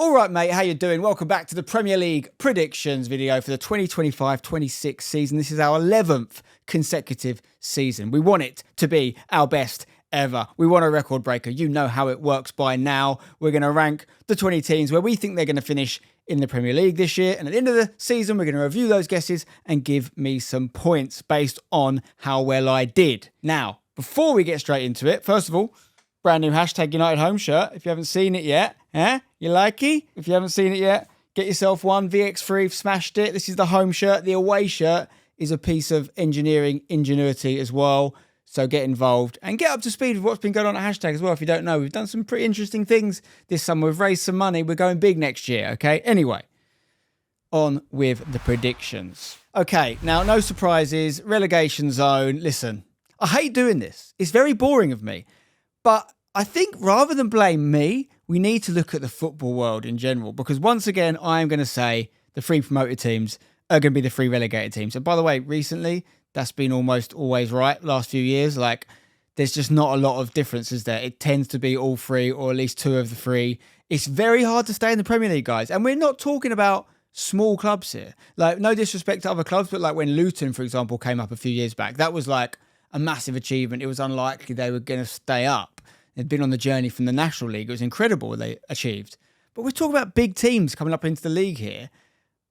All right, mate, how you doing? Welcome back to the Premier League predictions video for the 2025-26 season. This is our 11th consecutive season. We want it to be our best ever. We want a record breaker. You know how it works by now. We're going to rank the 20 teams where we think they're going to finish in the Premier League this year. And at the end of the season, we're going to review those guesses and give me some points based on how well I did. Now, before we get straight into it, first of all, brand new hashtag United Home shirt. If you haven't seen it yet, you like it? If you haven't seen it yet, get yourself one. VX3 smashed it. This is the home shirt. The away shirt is a piece of engineering ingenuity as well. So get involved and get up to speed with what's been going on at hashtag as well. If you don't know, we've done some pretty interesting things this summer. We've raised some money. We're going big next year, okay? Anyway, on with the predictions. Okay, now no surprises. Relegation zone. Listen, I hate doing this. It's very boring of me. But I think rather than blame me, we need to look at the football world in general. Because once again, I am going to say the three promoted teams are going to be the three relegated teams. And by the way, recently, that's been almost always right last few years. Like, there's just not a lot of differences there. It tends to be all three or at least two of the three. It's very hard to stay in the Premier League, guys. And we're not talking about small clubs here. Like, no disrespect to other clubs, but like when Luton, for example, came up a few years back, that was like a massive achievement. It was unlikely they were going to stay up. They'd been on the journey from the National League. It was incredible what they achieved. But we're talking about big teams coming up into the league here.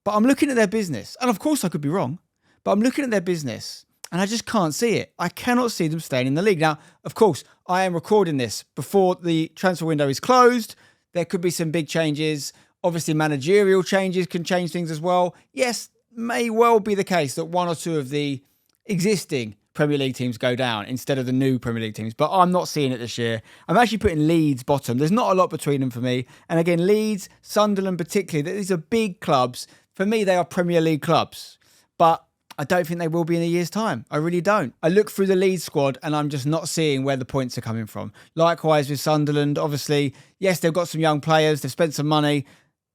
But I'm looking at their business. And of course I could be wrong. But I'm looking at their business and I just can't see it. I cannot see them staying in the league. Now, of course, I am recording this before the transfer window is closed. There could be some big changes. Obviously, managerial changes can change things as well. Yes, may well be the case that one or two of the existing Premier League teams go down instead of the new Premier League teams. But I'm not seeing it this year. I'm actually putting Leeds bottom. There's not a lot between them for me. And again, Leeds, Sunderland particularly, these are big clubs. For me, they are Premier League clubs. But I don't think they will be in a year's time. I really don't. I look through the Leeds squad and I'm just not seeing where the points are coming from. Likewise with Sunderland, obviously, yes, they've got some young players. They've spent some money.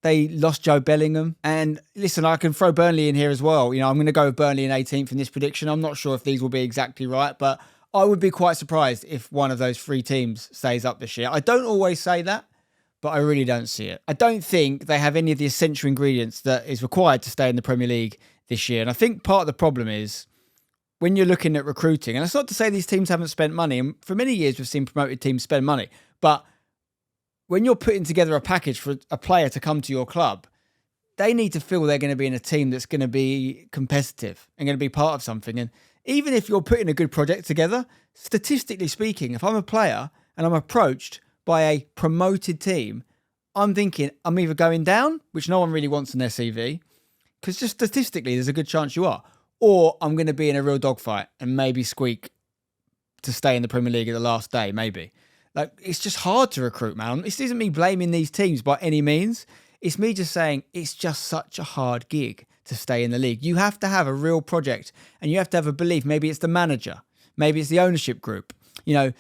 They lost Joe Bellingham. And listen, I can throw Burnley in here as well. You know, I'm going to go with Burnley in 18th in this prediction. I'm not sure if these will be exactly right, but I would be quite surprised if one of those three teams stays up this year. I don't always say that, but I really don't see it. I don't think they have any of the essential ingredients that is required to stay in the Premier League this year. And I think part of the problem is when you're looking at recruiting, and it's not to say these teams haven't spent money, and for many years we've seen promoted teams spend money, but when you're putting together a package for a player to come to your club, they need to feel they're going to be in a team that's going to be competitive and going to be part of something. And even if you're putting a good project together, statistically speaking, if I'm a player and I'm approached by a promoted team, I'm thinking I'm either going down, which no one really wants in their CV, because just statistically there's a good chance you are, or I'm going to be in a real dogfight and maybe squeak to stay in the Premier League at the last day, maybe. Like, it's just hard to recruit, man. This isn't me blaming these teams by any means. It's me just saying it's just such a hard gig to stay in the league. You have to have a real project and you have to have a belief. Maybe it's the manager. Maybe it's the ownership group. You know,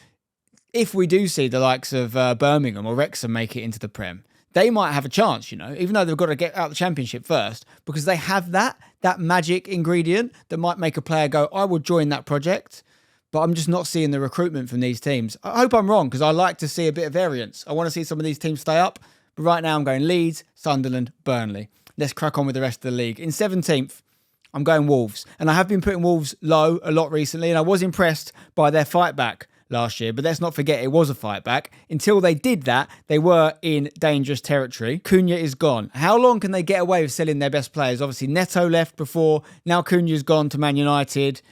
if we do see the likes of Birmingham or Wrexham make it into the Prem, they might have a chance, you know, even though they've got to get out of the Championship first, because they have that magic ingredient that might make a player go, I will join that project. But I'm just not seeing the recruitment from these teams. I hope I'm wrong because I like to see a bit of variance. I want to see some of these teams stay up. But right now I'm going Leeds, Sunderland, Burnley. Let's crack on with the rest of the league. In 17th, I'm going Wolves. And I have been putting Wolves low a lot recently. And I was impressed by their fight back last year. But let's not forget it was a fight back. Until they did that, they were in dangerous territory. Cunha is gone. How long can they get away with selling their best players? Obviously, Neto left before. Now Cunha's gone to Man United.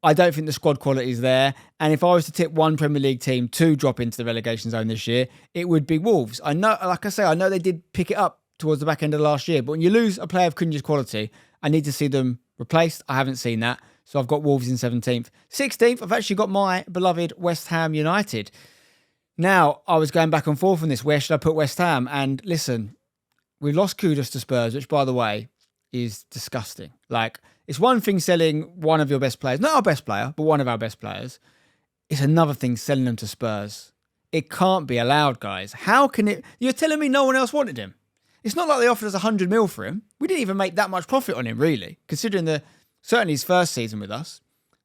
I don't think the squad quality is there. And if I was to tip one Premier League team to drop into the relegation zone this year, it would be Wolves. I know, like I say, I know they did pick it up towards the back end of last year, but when you lose a player of Cunha's quality, I need to see them replaced. I haven't seen that. So I've got Wolves in 17th. 16th, I've actually got my beloved West Ham United. Now, I was going back and forth on this. Where should I put West Ham? And listen, we lost Kudus to Spurs, which, by the way, is disgusting. Like, it's one thing selling one of your best players, not our best player, but one of our best players. It's another thing selling them to Spurs. It can't be allowed, guys. How can it? You're telling me no one else wanted him? It's not like they offered us 100 mil for him. We didn't even make that much profit on him, really, considering certainly his first season with us.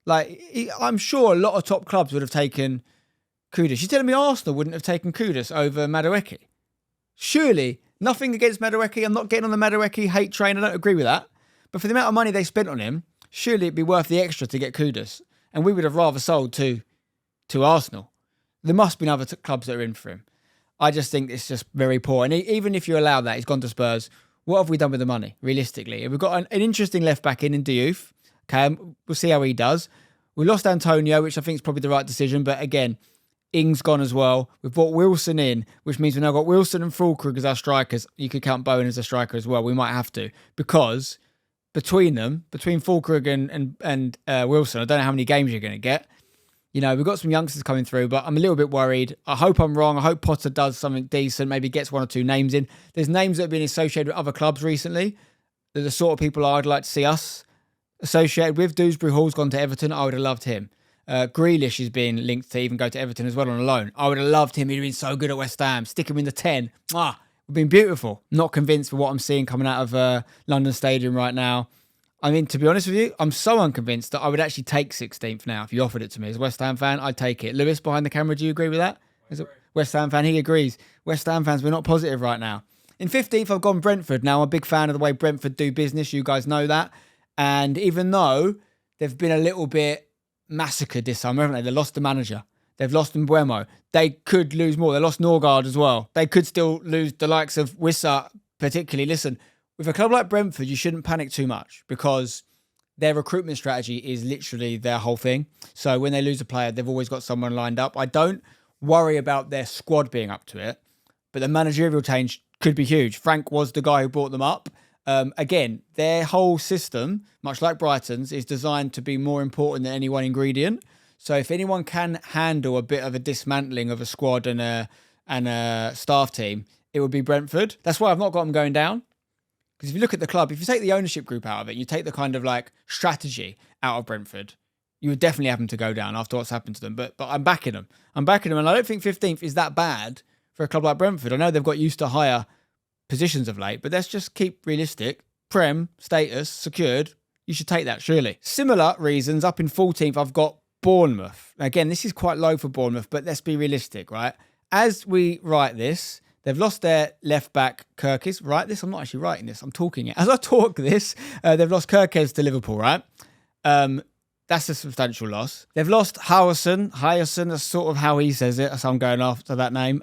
Like, I'm sure a lot of top clubs would have taken Kudus. You're telling me Arsenal wouldn't have taken Kudus over Madueke? Surely Nothing against Madueke. I'm not getting on the Madueke hate train. I don't agree with that. But for the amount of money they spent on him, surely it'd be worth the extra to get Kudus. And we would have rather sold to Arsenal. There must be other clubs that are in for him. I just think it's just very poor. And even if you allow that, he's gone to Spurs. What have we done with the money, realistically? We've got an interesting left-back in Diouf. Okay, we'll see how he does. We lost Antonio, which I think is probably the right decision. But again, Ings gone as well. We've brought Wilson in, which means we've now got Wilson and Fulkrug as our strikers. You could count Bowen as a striker as well. We might have to. Because between Fulkrug and Wilson, I don't know how many games you're going to get. You know, we've got some youngsters coming through, but I'm a little bit worried. I hope I'm wrong. I hope Potter does something decent, maybe gets one or two names in. There's names that have been associated with other clubs recently. They're the sort of people I'd like to see us associated with. Dewsbury Hall's gone to Everton. I would have loved him. Grealish is being linked to even go to Everton as well on a loan. I would have loved him. He'd have been so good at West Ham. Stick him in the 10. It would have been beautiful. Not convinced with what I'm seeing coming out of London Stadium right now. I mean, to be honest with you, I'm so unconvinced that I would actually take 16th now. If you offered it to me as a West Ham fan, I'd take it. Lewis behind the camera, do you agree with that? As a West Ham fan, he agrees. West Ham fans, we're not positive right now. In 15th, I've gone Brentford. Now, I'm a big fan of the way Brentford do business. You guys know that. And even though they've been a little bit massacred this summer, haven't they? They lost the manager. They've lost Mbuemo. They could lose more. They lost Norgard as well. They could still lose the likes of Wissa, particularly. Listen, with a club like Brentford, you shouldn't panic too much because their recruitment strategy is literally their whole thing. So when they lose a player, they've always got someone lined up. I don't worry about their squad being up to it, but the managerial change could be huge. Frank was the guy who brought them up. Again, their whole system, much like Brighton's, is designed to be more important than any one ingredient. So if anyone can handle a bit of a dismantling of a squad and a staff team, it would be Brentford. That's why I've not got them going down. Because if you look at the club, if you take the ownership group out of it, you take the kind of like strategy out of Brentford, you would definitely have them to go down after what's happened to them. But I'm backing them. And I don't think 15th is that bad for a club like Brentford. I know they've got used to higher positions of late, but let's just keep realistic. Prem, status, secured. You should take that, surely. Similar reasons, up in 14th, I've got Bournemouth. Again, this is quite low for Bournemouth, but let's be realistic, right? As we write this, they've lost their left back, Kirkes. Write this? I'm not actually writing this. I'm talking it. As I talk this, they've lost Kirkes to Liverpool, right? That's a substantial loss. They've lost Howson. That's sort of how he says it. So I'm going after that name.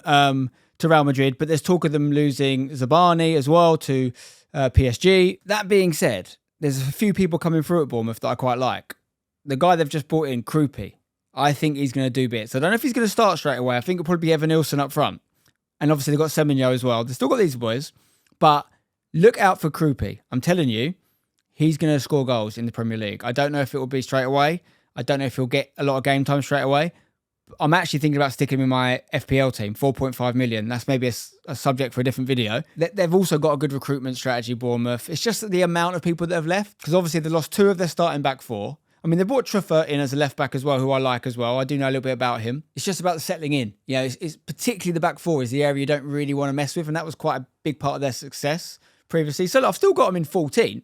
To Real Madrid. But there's talk of them losing Zabani as well to PSG. That being said, there's a few people coming through at Bournemouth that I quite like. The guy they've just brought in, Krupi, I think he's going to do bits. I don't know if he's going to start straight away. I think it'll probably be Evan Nilsson up front. And obviously they've got Semenyo as well. They've still got these boys. But look out for Krupi. I'm telling you, he's going to score goals in the Premier League. I don't know if it will be straight away. I don't know if he'll get a lot of game time straight away. I'm actually thinking about sticking him in my FPL team, 4.5 million. That's maybe a subject for a different video. They've also got a good recruitment strategy, Bournemouth. It's just the amount of people that have left, because obviously they lost two of their starting back four. I mean, they brought Truffer in as a left back as well, who I like as well. I do know a little bit about him. It's just about the settling in. You know, it's particularly the back four is the area you don't really want to mess with, and that was quite a big part of their success previously. So look, I've still got them in 14th.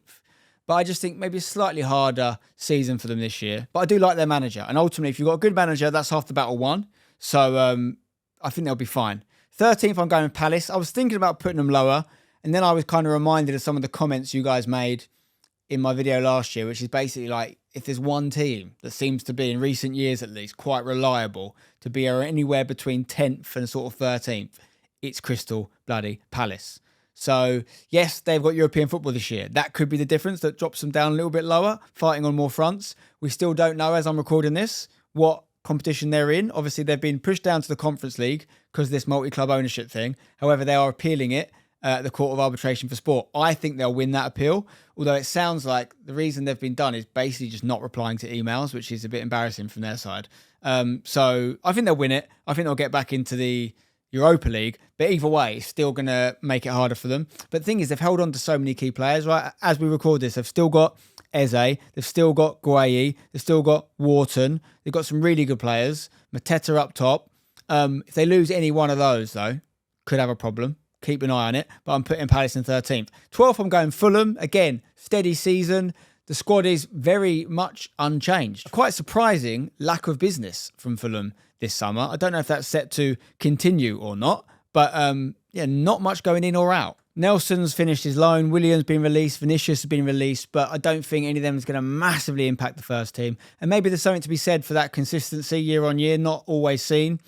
But I just think maybe a slightly harder season for them this year. But I do like their manager. And ultimately, if you've got a good manager, that's half the battle won. So I think they'll be fine. 13th, I'm going with Palace. I was thinking about putting them lower. And then I was kind of reminded of some of the comments you guys made in my video last year, which is basically like, if there's one team that seems to be, in recent years at least, quite reliable to be anywhere between 10th and sort of 13th, it's Crystal bloody Palace. So, yes, they've got European football this year. That could be the difference that drops them down a little bit lower, fighting on more fronts. We still don't know, as I'm recording this, what competition they're in. Obviously, they've been pushed down to the Conference League because of this multi-club ownership thing. However, they are appealing it at the Court of Arbitration for Sport. I think they'll win that appeal, although it sounds like the reason they've been done is basically just not replying to emails, which is a bit embarrassing from their side. So, I think they'll win it. I think they'll get back into the Europa League, but either way, it's still going to make it harder for them. But the thing is, they've held on to so many key players, right? As we record this, they've still got Eze, they've still got Gueye, they've still got Wharton, they've got some really good players, Mateta up top. If they lose any one of those, though, could have a problem. Keep an eye on it, but I'm putting Palace in 13th. 12th, I'm going Fulham. Again, steady season. The squad is very much unchanged. Quite surprising lack of business from Fulham this summer. I don't know if that's set to continue or not, but yeah, not much going in or out. Nelson's finished his loan. William's been released. Vinicius has been released. But I don't think any of them is going to massively impact the first team. And maybe there's something to be said for that consistency year on year, not always seen.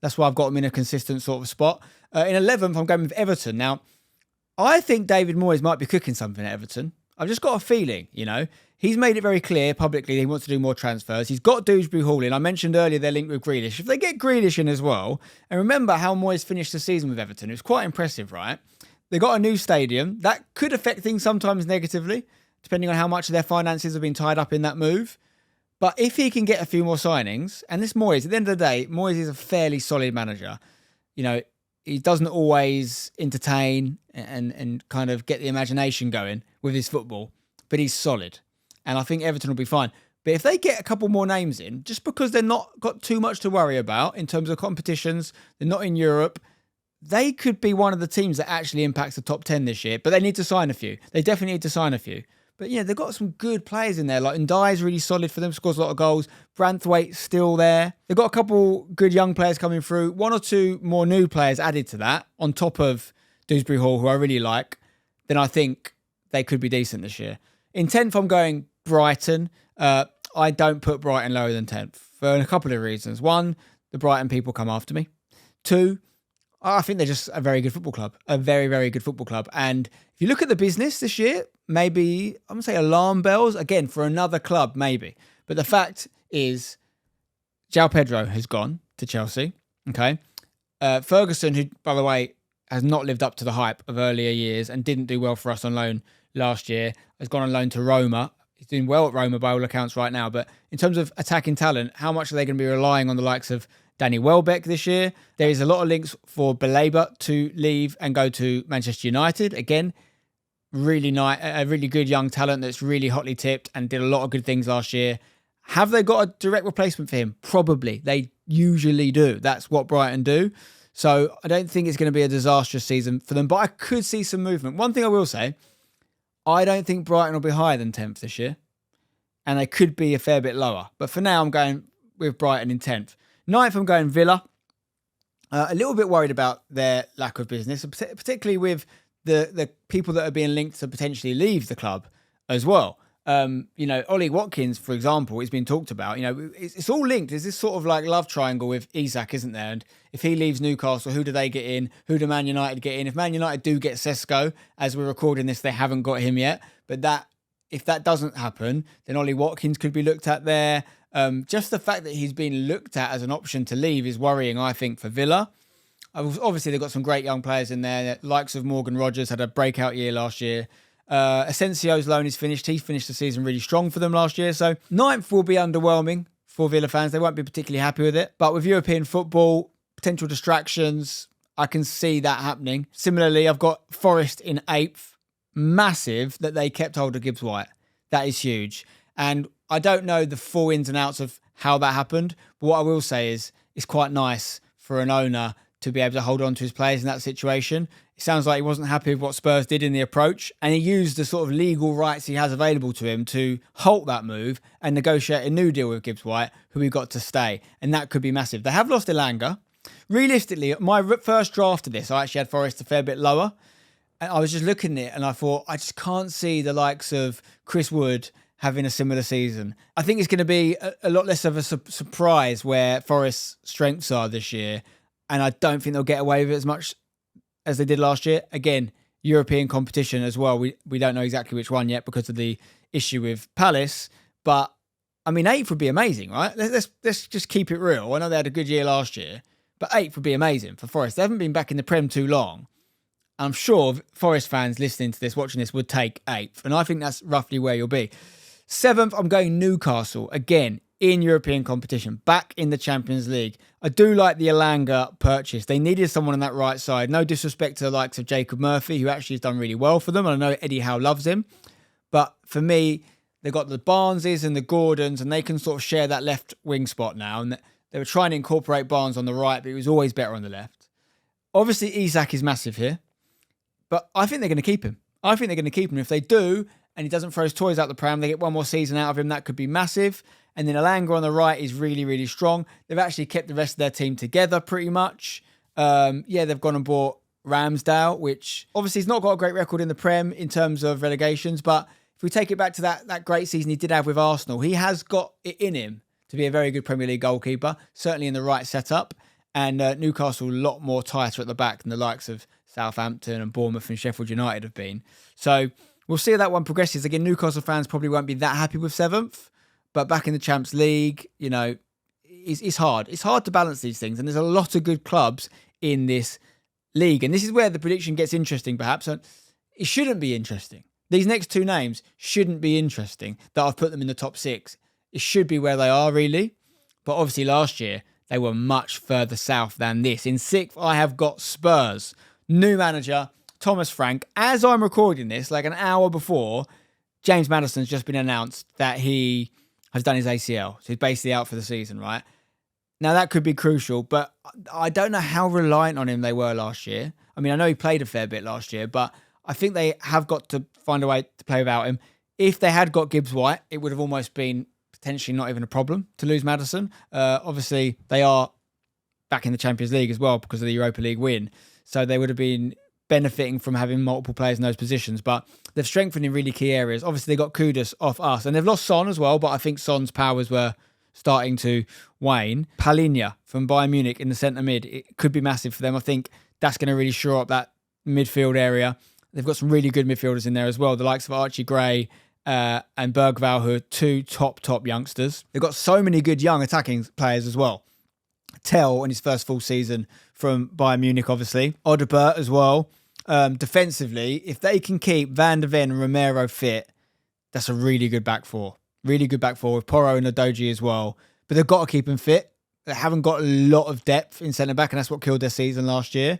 That's why I've got him in a consistent sort of spot. In 11th, I'm going with Everton. Now, I think David Moyes might be cooking something at Everton. I've just got a feeling, He's made it very clear publicly that he wants to do more transfers. He's got Dewsbury Hall in. I mentioned earlier they're linked with Grealish. If they get Grealish in as well, and remember how Moyes finished the season with Everton, it was quite impressive, right? They got a new stadium. That could affect things sometimes negatively, depending on how much of their finances have been tied up in that move. But if he can get a few more signings, and this Moyes, at the end of the day, Moyes is a fairly solid manager. He doesn't always entertain and kind of get the imagination going with his football, but he's solid. And I think Everton will be fine. But if they get a couple more names in, just because they're not got too much to worry about in terms of competitions, they're not in Europe, they could be one of the teams that actually impacts the top 10 this year. But they need to sign a few. They definitely need to sign a few. But they've got some good players in there. Like Ndai's really solid for them, scores a lot of goals. Branthwaite's still there. They've got a couple good young players coming through. One or two more new players added to that, on top of Dewsbury Hall, who I really like. Then I think they could be decent this year. In 10th, I'm going Brighton. I don't put Brighton lower than 10th for a couple of reasons. One, the Brighton people come after me. Two, I think they're just a very good football club. A very, very good football club. And if you look at the business this year, maybe, I'm going to say alarm bells. Again, for another club, maybe. But the fact is, João Pedro has gone to Chelsea. Okay. Ferguson, who, by the way, has not lived up to the hype of earlier years and didn't do well for us on loan last year, has gone on loan to Roma. He's doing well at Roma by all accounts right now. But in terms of attacking talent, how much are they going to be relying on the likes of Danny Welbeck this year? There is a lot of links for Baleba to leave and go to Manchester United. Again, really nice, a really good young talent that's really hotly tipped and did a lot of good things last year. Have they got a direct replacement for him? Probably. They usually do. That's what Brighton do. So I don't think it's going to be a disastrous season for them, but I could see some movement. One thing I will say, I don't think Brighton will be higher than 10th this year, and they could be a fair bit lower. But for now, I'm going with Brighton in 10th. 9th, I'm going Villa. A little bit worried about their lack of business, particularly with the people that are being linked to potentially leave the club as well. Ollie Watkins, for example, is being talked about. It's all linked. There's this sort of like love triangle with Isak, isn't there? And if he leaves Newcastle, who do they get in? Who do Man United get in? If Man United do get Sesko, as we're recording this, they haven't got him yet. But if that doesn't happen, then Ollie Watkins could be looked at there. Just the fact that he's been looked at as an option to leave is worrying, I think, for Villa. Obviously, they've got some great young players in there. The likes of Morgan Rogers had a breakout year last year. Asensio's loan is finished. He finished the season really strong for them last year. So 9th will be underwhelming for Villa fans. They won't be particularly happy with it. But with European football, potential distractions, I can see that happening. Similarly, I've got Forest in 8th. Massive that they kept hold of Gibbs White. That is huge. And I don't know the full ins and outs of how that happened. But what I will say is it's quite nice for an owner to be able to hold on to his players in that situation. It sounds like he wasn't happy with what Spurs did in the approach, and he used the sort of legal rights he has available to him to halt that move and negotiate a new deal with Gibbs White, who he got to stay. And that could be massive. They have lost Elanga. Realistically, my first draft of this, I actually had Forest a fair bit lower. And I was just looking at it and I thought, I just can't see the likes of Chris Wood having a similar season. I think it's going to be a lot less of a surprise where Forest's strengths are this year. And I don't think they'll get away with it as much as they did last year. Again, European competition as well. We don't know exactly which one yet because of the issue with Palace. But, 8th would be amazing, right? Let's just keep it real. I know they had a good year last year, but 8th would be amazing for Forest. They haven't been back in the Prem too long. I'm sure Forest fans listening to this, watching this, would take 8th. And I think that's roughly where you'll be. 7th, I'm going Newcastle. Again, in European competition, back in the Champions League. I do like the Elanga purchase. They needed someone on that right side. No disrespect to the likes of Jacob Murphy, who actually has done really well for them. I know Eddie Howe loves him. But for me, they've got the Barneses and the Gordons, and they can sort of share that left wing spot now. And they were trying to incorporate Barnes on the right, but he was always better on the left. Obviously, Isak is massive here. But I think they're going to keep him. If they do, and he doesn't throw his toys out the pram, they get one more season out of him, that could be massive. And then Elanga on the right is really, really strong. They've actually kept the rest of their team together pretty much. They've gone and bought Ramsdale, which obviously he's not got a great record in the Prem in terms of relegations, but if we take it back to that great season he did have with Arsenal, he has got it in him to be a very good Premier League goalkeeper, certainly in the right setup. And Newcastle a lot more tighter at the back than the likes of Southampton and Bournemouth and Sheffield United have been. So we'll see how that one progresses. Again, Newcastle fans probably won't be that happy with 7th, but back in the Champions League, you know, it's hard. It's hard to balance these things. And there's a lot of good clubs in this league. And this is where the prediction gets interesting, perhaps. And it shouldn't be interesting. These next 2 names shouldn't be interesting that I've put them in the top 6. It should be where they are, really. But obviously last year, they were much further south than this. In 6th, I have got Spurs. New manager, Thomas Frank. As I'm recording this, like an hour before, James Maddison's just been announced that he has done his ACL. So he's basically out for the season, right? Now, that could be crucial, but I don't know how reliant on him they were last year. I mean, I know he played a fair bit last year, but I think they have got to find a way to play without him. If they had got Gibbs White, it would have almost been potentially not even a problem to lose Maddison. Obviously, they are back in the Champions League as well because of the Europa League win. So they would have been benefiting from having multiple players in those positions. But they've strengthened in really key areas. Obviously, they got Kudus off us. And they've lost Son as well, but I think Son's powers were starting to wane. Palhinha from Bayern Munich in the centre mid. It could be massive for them. I think that's going to really shore up that midfield area. They've got some really good midfielders in there as well. The likes of Archie Gray and Bergvall, who are 2 top youngsters. They've got so many good young attacking players as well. Tell in his first full season from Bayern Munich, obviously. Odobert as well. Defensively, if they can keep Van de Ven and Romero fit, that's a really good back four. Really good back four with Porro and Odoji as well. But they've got to keep them fit. They haven't got a lot of depth in centre-back, and that's what killed their season last year.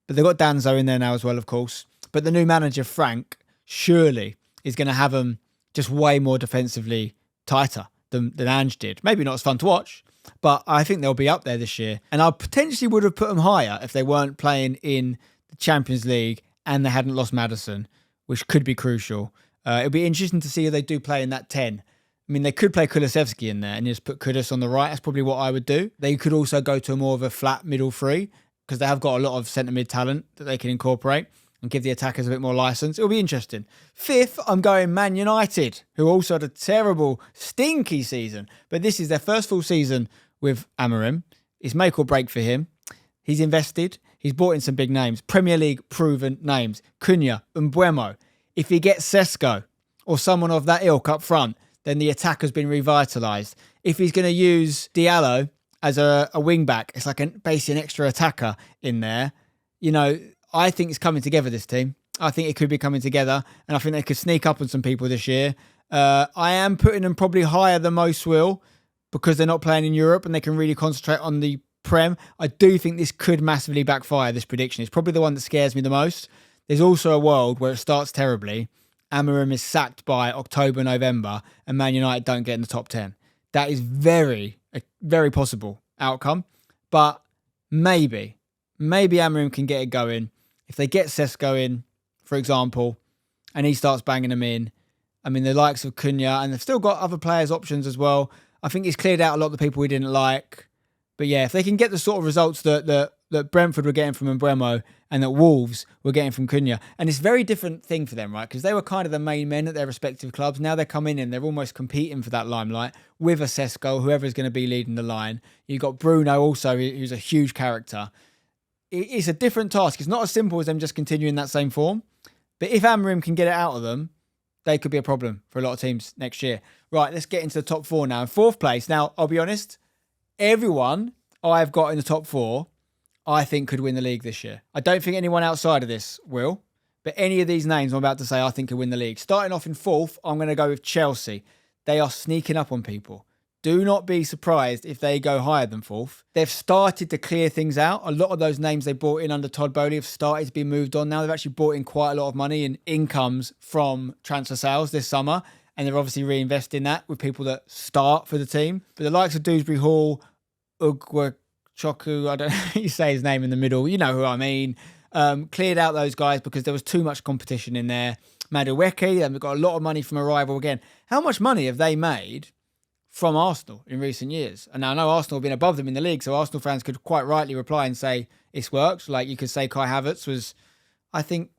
But they've got Danzo in there now as well, of course. But the new manager, Frank, surely is going to have them just way more defensively tighter than Ange did. Maybe not as fun to watch, but I think they'll be up there this year. And I potentially would have put them higher if they weren't playing in the Champions League and they hadn't lost Maddison, which could be crucial. It'll be interesting to see if they do play in that 10. I mean, they could play Kulusevski in there and just put Kudus on the right. That's probably what I would do. They could also go to more of a flat middle three because they have got a lot of centre-mid talent that they can incorporate and give the attackers a bit more license. It'll be interesting. 5th, I'm going Man United, who also had a terrible, stinky season. But this is their first full season with Amorim. It's make or break for him. He's invested. He's brought in some big names. Premier League proven names. Cunha, Mbeumo. If he gets Sesko or someone of that ilk up front, then the attack has been revitalised. If he's going to use Diallo as a wing back, it's like basically an extra attacker in there. You know, I think it's coming together, this team. I think it could be coming together, and I think they could sneak up on some people this year. I am putting them probably higher than most will because they're not playing in Europe and they can really concentrate on the Prem. I do think this could massively backfire, this prediction. It's probably the one that scares me the most. There's also a world where it starts terribly. Amorim is sacked by October, November, and Man United don't get in the top 10. That is a very possible outcome. But maybe Amorim can get it going. If they get Sesko in, for example, and he starts banging them in, I mean, the likes of Cunha, and they've still got other players' options as well. I think he's cleared out a lot of the people we didn't like. But yeah, if they can get the sort of results that Brentford were getting from Mbeumo and that Wolves were getting from Cunha, and it's a very different thing for them, right? Because they were kind of the main men at their respective clubs. Now they're coming in, they're almost competing for that limelight with a Sesko, whoever's going to be leading the line. You've got Bruno also, who's a huge character. It's a different task. It's not as simple as them just continuing that same form. But if Amorim can get it out of them, they could be a problem for a lot of teams next year. Right, let's get into the top 4 now. In 4th place, now, I'll be honest, everyone I've got in the top 4, I think could win the league this year. I don't think anyone outside of this will, but any of these names I'm about to say I think could win the league. Starting off in 4th, I'm going to go with Chelsea. They are sneaking up on people. Do not be surprised if they go higher than 4th. They've started to clear things out. A lot of those names they brought in under Todd Bowley have started to be moved on. Now they've actually brought in quite a lot of money and incomes from transfer sales this summer, and they're obviously reinvesting that with people that start for the team. But the likes of Dewsbury Hall, Choku, I don't know how you say his name in the middle, you know who I mean, cleared out those guys because there was too much competition in there. Madueke, they've got a lot of money from Arrival again. How much money have they made from Arsenal in recent years. And now I know Arsenal have been above them in the league, so Arsenal fans could quite rightly reply and say it's worked. Like you could say Kai Havertz was, I think,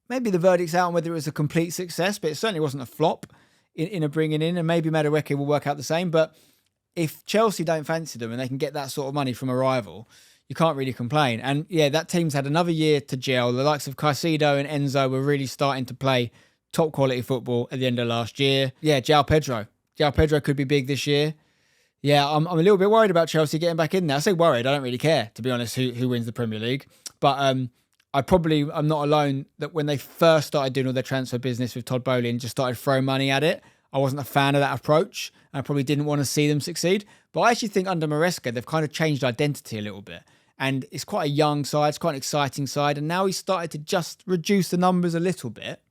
maybe the verdict's out on whether it was a complete success, but it certainly wasn't a flop in a bringing in, and maybe Madueke will work out the same. But if Chelsea don't fancy them and they can get that sort of money from a rival, you can't really complain. And yeah, that team's had another year to gel. The likes of Caicedo and Enzo were really starting to play top quality football at the end of last year. Yeah, João Pedro could be big this year. Yeah, I'm a little bit worried about Chelsea getting back in there. I say worried, I don't really care, to be honest, who wins the Premier League. But I'm not alone that when they first started doing all their transfer business with Todd Boehly and just started throwing money at it, I wasn't a fan of that approach. I probably didn't want to see them succeed. But I actually think under Maresca, they've kind of changed identity a little bit. And it's quite a young side, it's quite an exciting side. And now he's started to just reduce the numbers a little bit.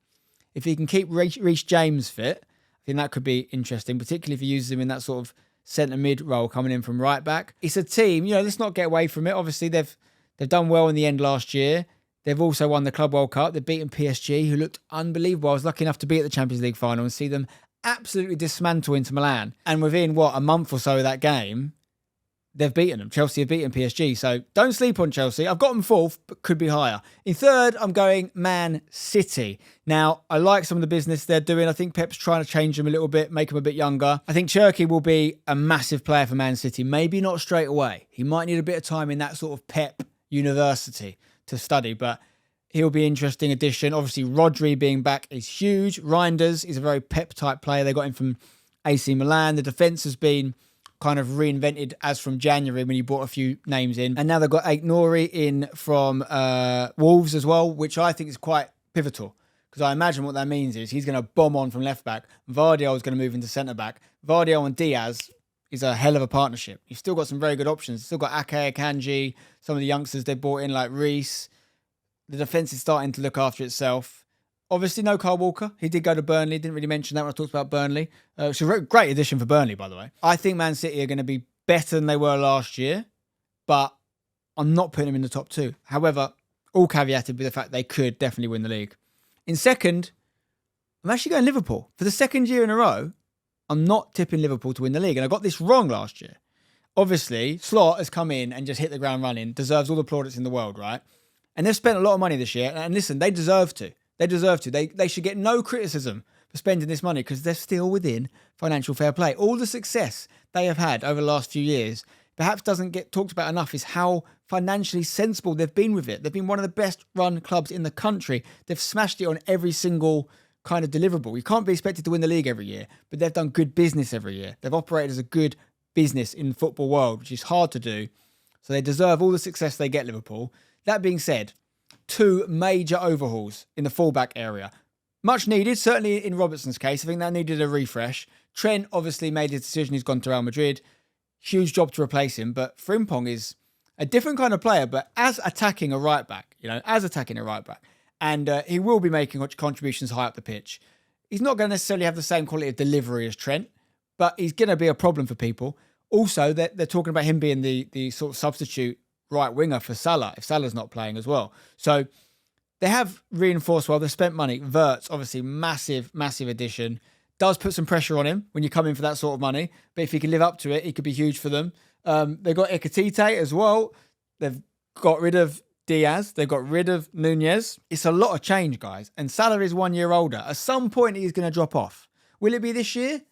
If he can keep Reece James fit, I think that could be interesting, particularly if he uses him in that sort of centre mid role coming in from right back. It's a team, let's not get away from it. Obviously, they've done well in the end last year. They've also won the Club World Cup. They've beaten PSG, who looked unbelievable. I was lucky enough to be at the Champions League final and see them absolutely dismantle Inter Milan. And within, a month or so of that game, they've beaten them. Chelsea have beaten PSG. So don't sleep on Chelsea. I've got them fourth, but could be higher. In third, I'm going Man City. Now, I like some of the business they're doing. I think Pep's trying to change them a little bit, make them a bit younger. I think Cherki will be a massive player for Man City. Maybe not straight away. He might need a bit of time in that sort of Pep university to study, but he'll be an interesting addition. Obviously, Rodri being back is huge. Reinders is a very Pep-type player. They got him from AC Milan. The defence has been kind of reinvented as from January when you brought a few names in. And now they've got Aït-Nouri in from Wolves as well, which I think is quite pivotal. Because I imagine what that means is he's going to bomb on from left-back. Vardiol is going to move into centre-back. Vardiol and Diaz is a hell of a partnership. You've still got some very good options. You've still got Ake, Akanji, some of the youngsters they brought in like Reece. The defence is starting to look after itself. Obviously, no Kyle Walker. He did go to Burnley. Didn't really mention that when I talked about Burnley. It's a great addition for Burnley, by the way. I think Man City are going to be better than they were last year, but I'm not putting them in the top two. However, all caveated with the fact they could definitely win the league. In second, I'm actually going Liverpool. For the second year in a row, I'm not tipping Liverpool to win the league. And I got this wrong last year. Obviously, Slot has come in and just hit the ground running. Deserves all the plaudits in the world, right? And they've spent a lot of money this year. And listen, they deserve to. They should get no criticism for spending this money because they're still within financial fair play. All the success they have had over the last few years perhaps doesn't get talked about enough is how financially sensible they've been with it. They've been one of the best run clubs in the country. They've smashed it on every single kind of deliverable. You can't be expected to win the league every year, but they've done good business every year. They've operated as a good business in the football world, which is hard to do. So they deserve all the success they get, Liverpool. That being said, 2 major overhauls in the fullback area. Much needed, certainly in Robertson's case. I think that needed a refresh. Trent obviously made his decision. He's gone to Real Madrid. Huge job to replace him. But Frimpong is a different kind of player, but as attacking a right back. And he will be making contributions high up the pitch. He's not going to necessarily have the same quality of delivery as Trent, but he's going to be a problem for people. Also, they're talking about him being the sort of substitute right winger for Salah, if Salah's not playing as well. So they have reinforced well. They've spent money. Wirtz, obviously, massive addition. Does put some pressure on him when you come in for that sort of money. But if he can live up to it, he could be huge for them. They've got Ekatite as well. They've got rid of Diaz. They've got rid of Nunez. It's a lot of change, guys. And Salah is 1 year older. At some point, he's going to drop off. Will it be this year?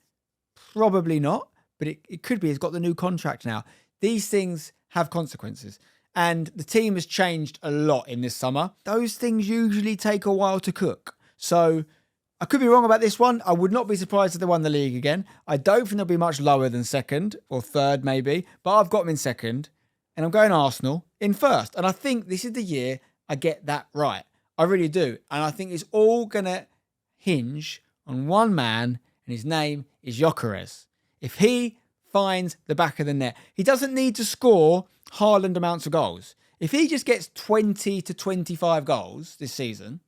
Probably not. But it could be. He's got the new contract now. These things have consequences. And the team has changed a lot in this summer. Those things usually take a while to cook. So I could be wrong about this one. I would not be surprised if they won the league again. I don't think they'll be much lower than second or third maybe. But I've got them in second. And I'm going Arsenal in first. And I think this is the year I get that right. I really do. And I think it's all going to hinge on one man. And his name is Gyökeres. If he finds the back of the net, he doesn't need to score Haaland amounts of goals. If he just gets 20 to 25 goals this season,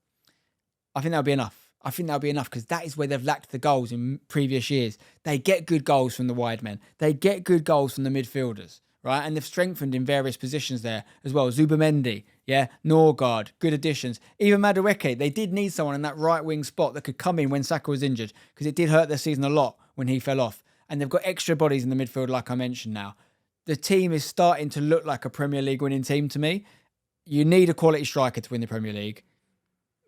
I think that'll be enough. Because that is where they've lacked the goals in previous years. They get good goals from the wide men. They get good goals from the midfielders, right? And they've strengthened in various positions there as well. Zubamendi, Norgard, good additions. Even Madueke, they did need someone in that right wing spot that could come in when Saka was injured because it did hurt their season a lot when he fell off. and they've got extra bodies in the midfield, like I mentioned now. The team is starting to look like a Premier League winning team to me. You need a quality striker to win the Premier League.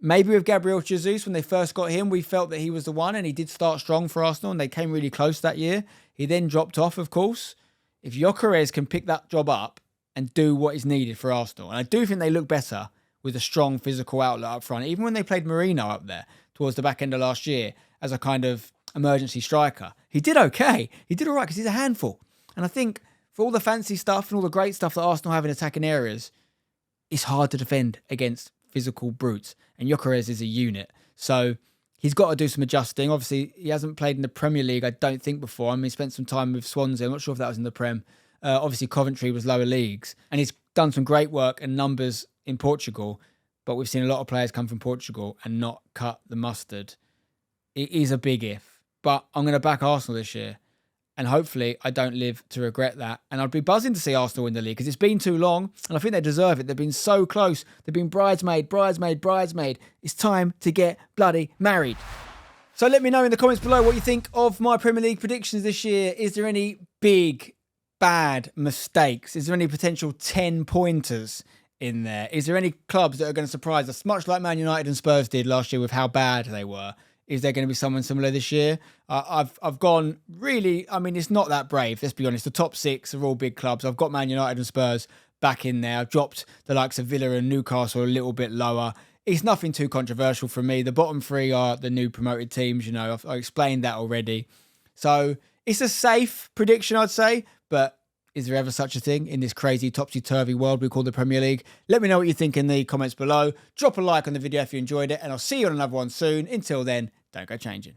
Maybe with Gabriel Jesus, when they first got him, we felt that he was the one, and he did start strong for Arsenal, and they came really close that year. He then dropped off, of course. If Gyökeres can pick that job up and do what is needed for Arsenal, and I do think they look better with a strong physical outlet up front, even when they played Marino up there towards the back end of last year as a kind of emergency striker. He did okay. He did all right because he's a handful. And I think for all the fancy stuff and all the great stuff that Arsenal have in attacking areas, it's hard to defend against physical brutes. And Gyökeres is a unit. So he's got to do some adjusting. Obviously, he hasn't played in the Premier League, I don't think, before. I mean, he spent some time with Swansea. I'm not sure if that was in the Prem. Obviously, Coventry was lower leagues. And he's done some great work and numbers in Portugal. But we've seen a lot of players come from Portugal and not cut the mustard. It is a big if. But I'm going to back Arsenal this year. And hopefully I don't live to regret that. And I'd be buzzing to see Arsenal win the league because it's been too long. And I think they deserve it. They've been so close. They've been bridesmaid. It's time to get bloody married. So let me know in the comments below what you think of my Premier League predictions this year. Is there any big, bad mistakes? Is there any potential 10-pointers in there? Is there any clubs that are going to surprise us, much like Man United and Spurs did last year with how bad they were? Is there going to be someone similar this year? I've gone really, I mean, it's not that brave, let's be honest. The top 6 are all big clubs. I've got Man United and Spurs back in there. I've dropped the likes of Villa and Newcastle a little bit lower. It's nothing too controversial for me. The bottom 3 are the new promoted teams, you know, I've explained that already. So it's a safe prediction, I'd say, but is there ever such a thing in this crazy topsy-turvy world we call the Premier League? Let me know what you think in the comments below. Drop a like on the video if you enjoyed it, and I'll see you on another one soon. Until then, don't go changing.